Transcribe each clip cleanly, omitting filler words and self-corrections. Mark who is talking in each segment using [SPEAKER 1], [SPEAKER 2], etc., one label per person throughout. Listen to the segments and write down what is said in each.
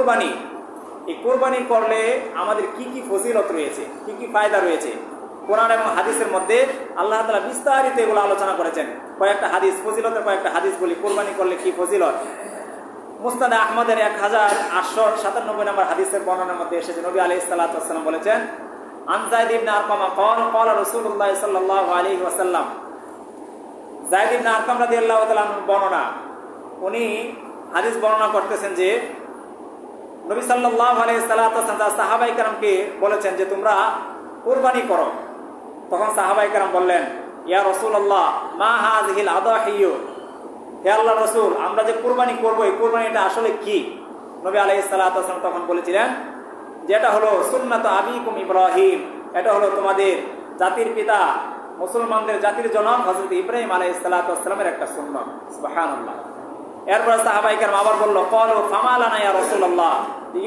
[SPEAKER 1] কোরবানি, এই কোরবানি করলে আমাদের কি কি ফজিলত রয়েছে, কি কি ফায়দা রয়েছে, কোরআন এবং হাদিসের মধ্যে আল্লাহ তাআলা বিস্তারিত এগুলো আলোচনা করেছেন। কয়েকটা হাদিস, ফজিলতের কয়েকটা হাদিস বলি, কোরবানি করলে কি ফজিলত। মুসনাদ আহমদের 1897 নম্বর হাদিসের বর্ণনার মধ্যে এসেছে, নবী আলাইহিস সালাতু ওয়াস সালাম বলেছেন, আন যায়েদ ইবনে আরকাম قال قال রাসূলুল্লাহ সাল্লাল্লাহু আলাইহি ওয়াসাল্লাম। যায়েদ ইবনে আরকাম রাদিয়াল্লাহু তাআলা বর্ণনা, উনি হাদিস বর্ণনা করতেছেন যে নবী সাল্লাল্লাহু আলাইহি ওয়াসাল্লাম সাহাবায়ে কেরামকে বলেছেন যে তোমরা কুরবানি করো। তখন সাহাবায়ে কেরাম বললেন, ইয়া রাসূলুল্লাহ মা হাযিহিল আদাহিয়্যু, হে আল্লাহর রাসূল, আমরা যে কুরবানি করব এই কুরবানিটা আসলে কি? নবী আলাইহিস সালাতু ওয়াস সালাম তখন বলেছিলেন যে এটা হলো সুন্নাত আবিকুম ইব্রাহিম, এটা হলো তোমাদের জাতির পিতা মুসলমানদের জাতির জনক হযরত ইব্রাহিম আলাইহিস সালাতু ওয়াস সালামের একটা সুন্নাত। সুবহানাল্লাহ। এরপর সাহাবায়ে কেরাম আবার বলল, ক্বালু ফামা লানা ইয়া রাসূলুল্লাহ,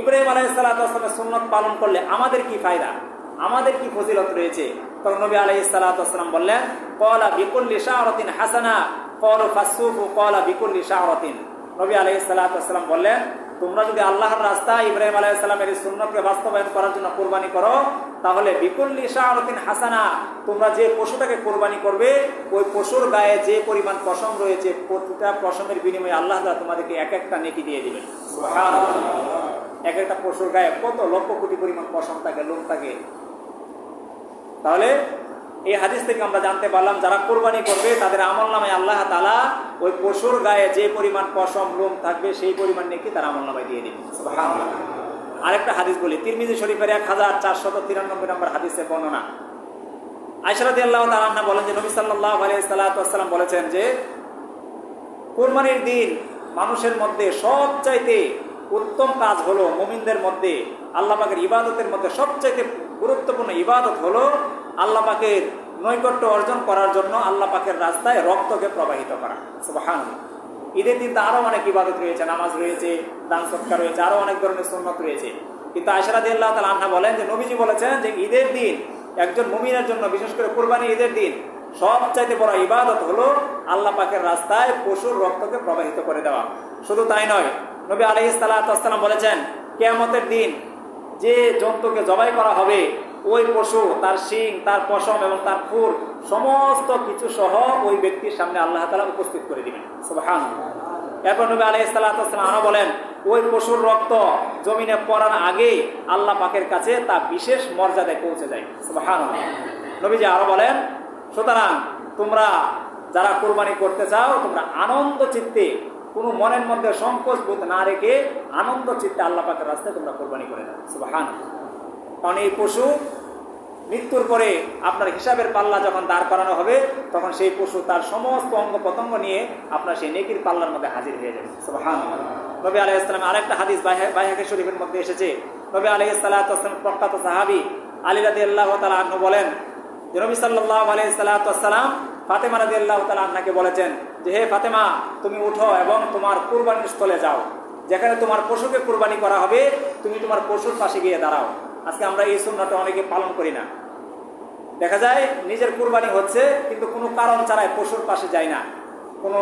[SPEAKER 1] ইব্রাহিম আলাইহিস সালাতু ওয়াস সালামের সুন্নাত পালন করলে আমাদের কি ফায়দা, আমাদের কি ফজিলত রয়েছে? তখন নবী আলাইহিস সালাতু ওয়াস সালাম বললেন, ক্বালা বিকুল্লি শা'রাতিন হাসানা, ক্বালু ফাসুফু, ক্বালা বিকুল্লি শা'রাতিন। নবী আলাইহিস সালাতু ওয়াস সালাম বললেন, তোমরা যদি আল্লাহর রাস্তায় ইব্রাহিম আলাইহিস সালামের এই সুন্নতকে বাস্তবায়ন করার জন্য কুরবানি করো, তাহলে বিকুল্লি শা'রাতিন হাসানা, তোমরা যে পশুটাকে কুরবানি করবে ওই পশুর গায়ে যে পরিমাণ পশম রয়েছে প্রতিটা পশমের বিনিময়ে আল্লাহ তাআলা তোমাদেরকে এক একটা নেকি দিয়ে দিবেন। সুবহানাল্লাহ। এক একটা পশুর গায়ে কত লক্ষ কোটি পরিমাণ পশম থাকে, লোম থাকে। তাহলে এই হাদিস থেকে আমরা জানতে পারলাম যারা কুরবানি করবে তাদের আমলনামায় আল্লাহ তাআলা ওই পশুর গায়ে যে পরিমাণ পশম লোম থাকবে সেই পরিমাণ নেকি তার আমলনামায় দিয়ে দিবেন। সুবহানাল্লাহ। আরেকটা হাদিস বলি, তিরমিজি শরীফের 1493 নম্বর হাদিসের বর্ণনা। আয়েশা রাদিয়াল্লাহু তাআলা আনহা বলেন যে নবী সাল্লাল্লাহু আলাইহি ওয়াসাল্লাম বলেছেন যে কুরবানির দিন মানুষের মধ্যে সবচাইতে উত্তম কাজ হলো, মুমিনদের মধ্যে আল্লাহ পাকের ইবাদতের মধ্যে সবচাইতে গুরুত্বপূর্ণ ইবাদত হলো আল্লাহ পাকের নৈকট্য অর্জন করার জন্য আল্লাহ পাকের রাস্তায় রক্তকে প্রবাহিত করা। সুবহানাল্লাহ। ঈদের দিন তো আরো অনেক ইবাদত রয়েছে, নামাজ রয়েছে, দান সদকা রয়েছে, আরো অনেক ধরনের সুন্নত রয়েছে। কিন্তু আয়েশা রাদিয়াল্লাহু তাআলা আনহা বলেন যে নবীজি বলেছেন যে ঈদের দিন একজন মুমিনের জন্য, বিশেষ করে কুরবানি ঈদের দিন সবচাইতে বড় ইবাদত হলো আল্লাহ পাকের রাস্তায় পশুর রক্তকে প্রবাহিত করে দেওয়া। শুধু তাই নয়, নবী আলাইহিস সালাতু ওয়াস সালাম বলেছেন কিয়ামতের দিন যে জন্তুকে জবাই করা হবে ওই পশু, তার শিং, তার পশম এবং তার খুর সমস্ত কিছু সহ ওই ব্যক্তির সামনে আল্লাহ তাআলা উপস্থিত করে দিবেন। সুবহানাল্লাহ। এরপর নবী আলাইহিস সালাতু ওয়াস সালাম আরো বলেন ওই পশুর রক্ত জমিনে পড়ার আগে আল্লাহ পাকের কাছে তা বিশেষ মর্যাদায় পৌঁছে যায়। সুবহানাল্লাহ। নবীজি আরো বলেন, সুতরাং তোমরা যারা কুরবানি করতে চাও তোমরা আনন্দ চিত্তে, কোনো মনের মধ্যে সংকোচ বোধ না রেখে আনন্দ চিত্তে আল্লাহ পাকের রাস্তায় তোমরা কুরবানি করে দাও। সুবহানাল্লাহ। কারণ এই পশু মৃত্যুর পরে আপনার হিসাবের পাল্লা যখন দাঁড় করানো হবে তখন সেই পশু তার সমস্ত অঙ্গ প্রত্যঙ্গ নিয়ে আপনার সেই নেকির পাল্লার মধ্যে হাজির হয়ে যাবে। সুবহানাল্লাহ। নবী আলাইহিস সালাম আরেকটা হাদিস বাইহাকী শরীফের মধ্যে এসেছে, নবী আলাইহিস সালাতু ওয়াস সালাম প্রখ্যাত সাহাবী আলী রাদিয়াল্লাহু তাআলা আনহু বলেন যে নবী সাল্লাল্লাহু আলাইহি সালাতু ওয়াস সালাম ফাতেমা রাদিয়াল্লাহু তাআলা আনহাকে বলেছেন যে হে ফাতেমা, তুমি উঠো এবং তোমার কুরবানির স্থলে যাও, যেখানে তোমার পশুকে কুরবানি করা হবে তুমি তোমার পশুর পাশে গিয়ে দাঁড়াও। আজকে আমরা এই সুন্নাহটা অনেকে পালন করি না। দেখা যায় নিজের কুরবানি হচ্ছে কিন্তু কোনো কারণ ছাড়াই পশুর পাশে যায় না, কোনো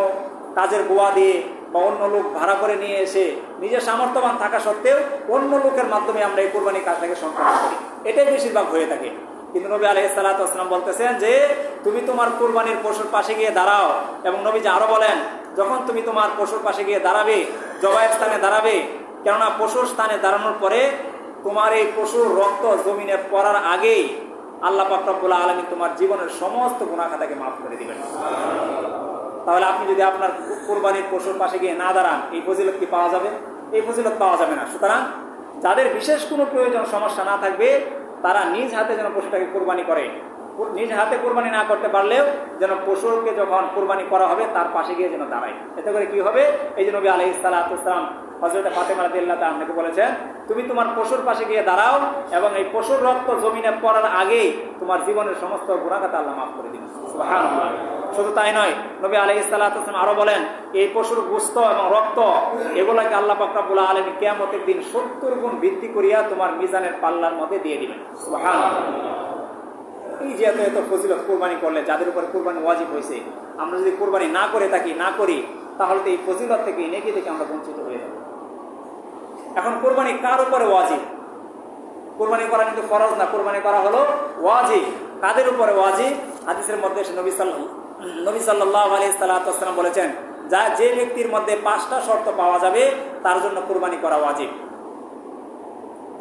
[SPEAKER 1] কাজের গোয়া দিয়ে বা অন্য লোক ভাড়া করে নিয়ে এসে নিজের সামর্থ্যবান থাকা সত্ত্বেও অন্য লোকের মাধ্যমে আমরা এই কুরবানির কাজটাকে সম্পন্ন করি, এটাই বেশিরভাগ হয়ে থাকে। কিন্তু নবী আলাইহিস সালাতু ওয়াস সালাম বলতেছেন যে তুমি তোমার কুরবানির পশুর পাশে গিয়ে দাঁড়াও। এবং নবীজি আরো বলেন, যখন তুমি তোমার পশুর পাশে গিয়ে দাঁড়াবে, জবাইয়ের স্থানে দাঁড়াবে, কেননা পশুর স্থানে দাঁড়ানোর পরে তোমার এই পশুর রক্ত জমিনে পড়ার আগেই আল্লাহ পাক রব্বুল আলামিন তোমার জীবনের সমস্ত গুনাহ খাতাকে মাফ করে দিবেন। তাহলে আপনি যদি আপনার কুরবানির পশুর পাশে গিয়ে না দাঁড়ান, এই ফজিলত কি পাওয়া যাবে? এই ফজিলত পাওয়া যাবে না। সুতরাং যাদের বিশেষ কোনো প্রয়োজন সমস্যা না থাকবে তারা নিজ হাতে যেন পশুটাকে কুরবানি করে। নিজ হাতে কুরবানি না করতে পারলেও যেন পশুকে যখন কুরবানি করা হবে তার পাশে গিয়ে যেন দাঁড়ায়। এতে করে কি হবে? এই যে নবী আলাইহিস সালাতু ওয়াস সালাম হযরত ফাতেমা রাদিয়াল্লাহু তাআলা আনহাকে বলেছেন তুমি তোমার পশুর পাশে গিয়ে দাঁড়াও এবং এই পশুর রক্ত জমিনে পড়ার আগেই তোমার জীবনের সমস্ত গুনাহ খাতা আল্লাহ মাফ করে দিবেন। সুবহানাল্লাহ। শুধু তাই নয়, নবী আলাইহিস সালাতু ওয়াস সালাম আরো বলেন এই পশুর গোশত এবং রক্ত এগুলাকে আল্লাহ পাক রব্বুল আলামিন কিয়ামতের দিন 70 গুণ বৃদ্ধি করিয়া তোমার মিজানের পাল্লার মধ্যে দিয়ে দিবেন। সুবহানাল্লাহ। এই যে এত ফজিলত কুরবানি করলে, যাদের উপর কুরবানি ওয়াজিব হয়েছে, আমরা যদি কুরবানি না করে থাকি, না করি, তাহলে তো এই ফজিলত থেকে, এই নেকি থেকে আমরা বঞ্চিত হয়ে যাব। এখন কোরবানি কার উপরে ওয়াজিব? কোরবানি করা কিন্তু ফরজ না, কোরবানি করা হলো ওয়াজিব। কাদের উপরে ওয়াজিব? হাদিসের মধ্যে নবী সাল্লাল্লাহু আলাইহি সাল্লাম বলেছেন, যে ব্যক্তির মধ্যে 5টা শর্ত পাওয়া যাবে তার জন্য কোরবানি করা ওয়াজিব।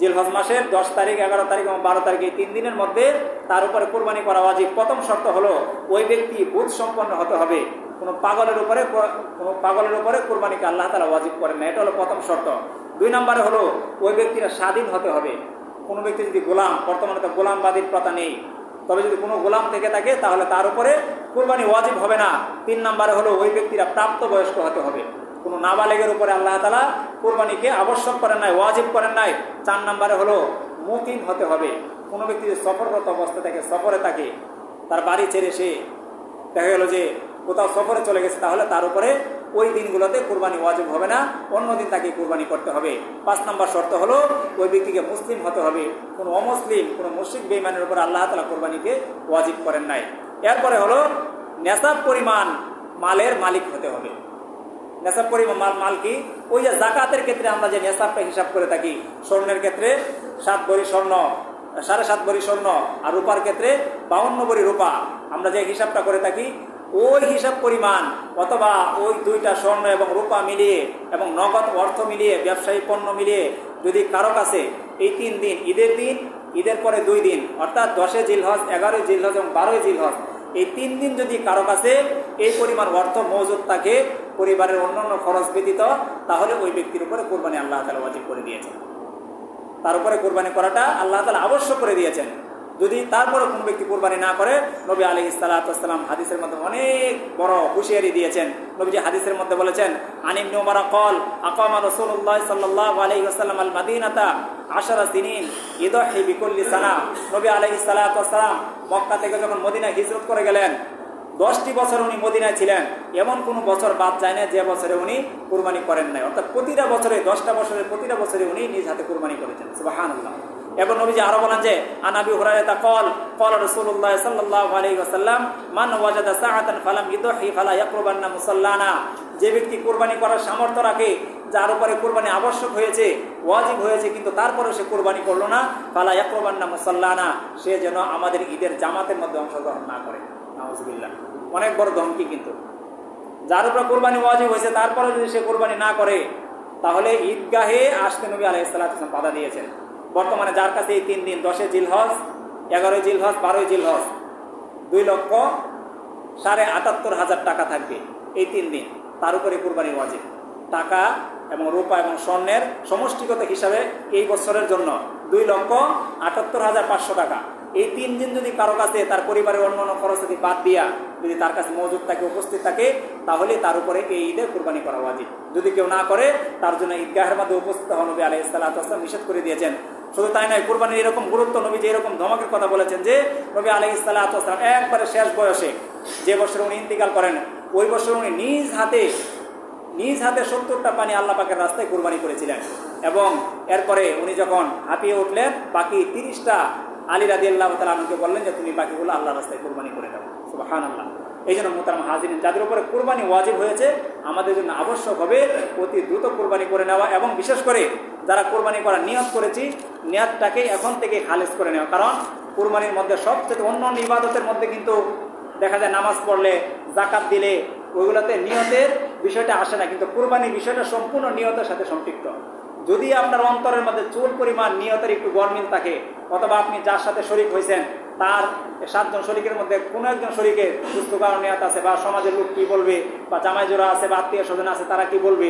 [SPEAKER 1] জিলহজ মাসের 10 তারিখ, 11 তারিখ এবং 12 তারিখ এই 3 দিনের মধ্যে তার উপরে কোরবানি করা ওয়াজিব। প্রথম শর্ত হলো ওই ব্যক্তি বুঝ সম্পন্ন হতে হবে। কোনো পাগলের উপরে কোরবানিকে আল্লাহ তাআলা ওয়াজিব করেন না, এটা হলো প্রথম শর্ত। 2 নম্বরে হলো ওই ব্যক্তিরা স্বাধীন হতে হবে। কোনো ব্যক্তি যদি গোলাম, বর্তমানে তো গোলামবাদীর প্রথা নেই, তবে যদি কোনো গোলাম থেকে থাকে তাহলে তার উপরে কোরবানি ওয়াজিব হবে না। 3 নম্বরে হলো ওই ব্যক্তিরা প্রাপ্তবয়স্ক হতে হবে। কোনো নাবালেগের উপরে আল্লাহ তাআলা কোরবানিকে আবশ্যক করেন নাই, ওয়াজিব করেন নাই। 4 নম্বরে হলো মুকিম হতে হবে। কোনো ব্যক্তি যদি সফররত অবস্থা থেকে সফরে থাকে, তার বাড়ি ছেড়ে সে দেখা গেল যে কোথাও সফরে চলে গেছে, তাহলে তার উপরে ওই দিনগুলোতে কোরবানি ওয়াজিব হবে না, অন্য দিন তাকে কোরবানি করতে হবে। 5 নম্বর শর্ত হলো ওই ব্যক্তিকে মুসলিম হতে হবে। কোনো অমুসলিম, কোনো মুশরিক বেঈমানের উপর আল্লাহ তাআলা কোরবানিকে ওয়াজিব করেন নাই। এরপরে হলো নেসাব পরিমাণ মালের মালিক হতে হবে। নেসাব পরিমাণ মাল কি? ওই যে জাকাতের ক্ষেত্রে আমরা যে নেসাবটা হিসাব করে থাকি, স্বর্ণের ক্ষেত্রে 7 ভরি স্বর্ণ, 7.5 ভরি স্বর্ণ, আর রূপার ক্ষেত্রে 52 ভরি রূপা, আমরা যে হিসাবটা করে থাকি ওই হিসাব পরিমাণ অথবা ওই 2টা স্বর্ণ এবং রূপা মিলিয়ে এবং নগদ অর্থ মিলিয়ে, ব্যবসায়ী পণ্য মিলিয়ে যদি কারো কাছে এই 3 দিন, ঈদের পরে 2 দিন অর্থাৎ 10 জিলহজ, 11 জিলহজ এবং 12 জিলহজ, এই 3 দিন যদি কারো কাছে এই পরিমাণ অর্থ মজুদ থাকে পরিবারের অন্যান্য খরচ ব্যতীত, তাহলে ওই ব্যক্তির উপরে কোরবানি আল্লাহ তাআলা ওয়াজিব করে দিয়েছেন। তার উপরে কোরবানি করাটা আল্লাহ তাআলা আবশ্যক করে দিয়েছেন। যদি তারপরে কোনো ব্যক্তি কোরবানি না করে, নবী আলাইহিস সালাতু ওয়াস সালাম হাদিসের মধ্যে অনেক বড় হুঁশিয়ারি দিয়েছেন। নবীজি হাদিসের মধ্যে বলেছেন, আন ইবনে উমর قال আকামা রাসূলুল্লাহ সাল্লাল্লাহু আলাইহি ওয়াসাল্লাম আল মাদিনাতা 10 সিনিন ইদহি বিকুল্লি সানা। নবী আলাইহিস সালাতু ওয়াস সালাম মক্কা থেকে যখন মদিনায় হিজরত করে গেলেন, 10টি বছর উনি মদিনায় ছিলেন, এমন কোনো বছর বাদ যায় না যে বছরে উনি কুরবানি করেন নাই। অর্থাৎ প্রতিটা বছরে, 10টা বছরের প্রতিটা বছরে উনি নিজ হাতে কুরবানি করেছেন। সুবহানাল্লাহ। এবং নবীজি আরো বলেন যে, আন আবি হুরায়রা قال قال رسول الله صلى الله عليه وسلم من وجد ساعة فلم يضحي فلا يقربن مصلانا। যে ব্যক্তি কুরবানি করার সামর্থ্য রাখে, যার উপরে কুরবানি আবশ্যক হয়েছে, ওয়াজিব হয়েছে, কিন্তু তারপরে সে কুরবানি করলো না, ফালা ইয়াকরবান্না মুসাল্লানা, সে যেন আমাদের ঈদের জামাতের মধ্যে অংশগ্রহণ না করে। নাউজুবিল্লাহ। অনেক বড় ধমকি। কিন্তু যার উপরে কুরবানি ওয়াজিব হয়েছে তারপরে যদি সে কুরবানি না করে, তাহলে ঈদগাহে আসতে নবী আলাইহিস সালাতু ওয়াস সালাম বাধা দিয়েছেন। বর্তমানে যার কাছে এই 3 দিন, 10 জিলহজ, 11 জিলহজ, 12 জিলহজ, 2,78,500 টাকা থাকবে এই 3 দিন, তার উপরে কুরবানি ওয়াজিব। টাকা এবং রূপা এবং স্বর্ণের সমষ্টিগত হিসাবে এই বছরের জন্য 2,78,500 টাকা। এই 3 দিন যদি কারো কাছে তার পরিবারের অন্যান্য খরচ যদি বাদ দিয়া যদি তার কাছে মজুদ থাকে, উপস্থিত থাকে, তাহলে তার উপরে এই ঈদে কুরবানি করা ওয়াজিব। যদি কেউ না করে, তার জন্য ঈদগাহের মধ্যে উপস্থিত হওয়া নবী আলাইহিস সালাতু ওয়াস সালাম নিষেধ করে দিয়েছেন। শুধু তাই নয়, কুরবানির এরকম গুরুত্ব, নবী যে এরকম ধমকের কথা বলেছেন যে নবী আলাইহিস সালাতু ওয়াস সালাম একবারে শেষ বয়সে, যে বছরে উনি ইন্তিকাল করেন, ওই বছর উনি নিজ হাতে 70টা পানি আল্লাহ পাকের রাস্তায় কুরবানি করেছিলেন। এবং এরপরে উনি যখন হাঁপিয়ে উঠলেন, বাকি 30টা আলী রাদিয়াল্লাহু তাআলা আনহুকে বললেন যে তুমি বাকিগুলো আল্লাহর রাস্তায় কুরবানি করে দাও। সুবহানাল্লাহ। এই জন্য মুহতারাম হাজিরিন, যাদের উপরে কুরবানি ওয়াজিব হয়েছে, আমাদের জন্য আবশ্যক হবে অতি দ্রুত কুরবানি করে নেওয়া, এবং বিশেষ করে যারা কুরবানি করার নিয়ত করেছি, নিয়তটাকে এখন থেকে খালেজ করে নেওয়া। কারণ কুরবানির মধ্যে সবচেয়ে অন্যান্য ইবাদতের মধ্যে কিন্তু দেখা যায় নামাজ পড়লে, যাকাত দিলে, ওইগুলোতে নিয়তের বিষয়টা আসে না, কিন্তু কুরবানির বিষয়টা সম্পূর্ণ নিয়তের সাথে সম্পৃক্ত। যদি আপনার অন্তরের মধ্যে চুল পরিমাণ নিয়তের একটু গরমিল থাকে, অথবা আপনি যার সাথে শরীক হয়েছেন তার 7 জন শরীকের মধ্যে কোনো একজন শরীকের সুস্থ কারণ নিয়ত আছে, বা সমাজের লোক কি বলবে, বা জামাই জোড়া আছে, বা আত্মীয় স্বজন আছে, তারা কি বলবে,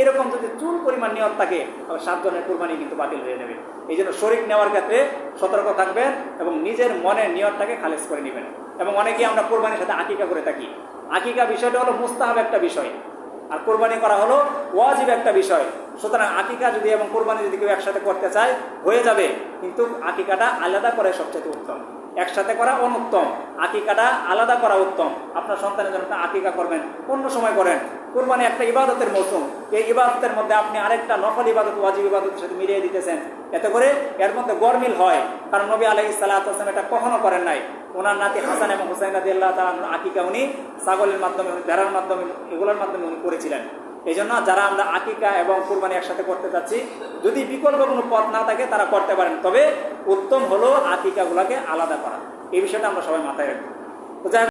[SPEAKER 1] এরকম যদি চুল পরিমাণ নিয়ত থাকে, তবে 7 জনের কুরবানি কিন্তু বাতিল হয়ে যাবে। এই জন্য শরীক নেওয়ার ক্ষেত্রে সতর্ক থাকবেন এবং নিজের মনের নিয়তটাকে খালেজ করে নেবেন। এবং অনেকেই আমরা কোরবানির সাথে আকিকা করে থাকি। আকিকা বিষয়টা হলো মুস্তাহাব একটা বিষয়, আর কোরবানি করা হলো ওয়াজিব একটা বিষয়। সুতরাং আকিকা যদি এবং কোরবানি যদি কেউ একসাথে করতে চায়, হয়ে যাবে, কিন্তু আকিকাটা আলাদা করে সবচেয়ে উত্তম। একসাথে করা অনুত্তম, আকিকাটা আলাদা করা উত্তম। আপনার সন্তানের জন্য আকিকা করবেন, অন্য সময় করেন। কুরবানি একটা ইবাদতের মৌসুম, এই ইবাদতের মধ্যে আপনি আরেকটা নফল ইবাদত, ওয়াজিব ইবাদতের সাথে মিলিয়ে দিতেছেন, এতে করে এর মধ্যে গরমিল হয়। কারণ নবী আলাইহিস সালাতু ওয়াস সালাম এটা কখনো করেন নাই। ওনার নাতি হাসান এবং হুসাইন রাদিয়াল্লাহু তাআলা আকিকা উনি ছাগলের মাধ্যমে, ভেড়ার মাধ্যমে, এগুলোর মাধ্যমে উনি করেছিলেন। এই জন্য যারা আমরা আকিকা এবং কুরবানি একসাথে করতে চাচ্ছি, যদি বিকল্প কোনো পথ না থাকে তারা করতে পারেন, তবে উত্তম হলো আকিকাগুলোকে আলাদা করা। এই বিষয়টা আমরা সবাই মাথায় রাখবো। তো যাই হোক,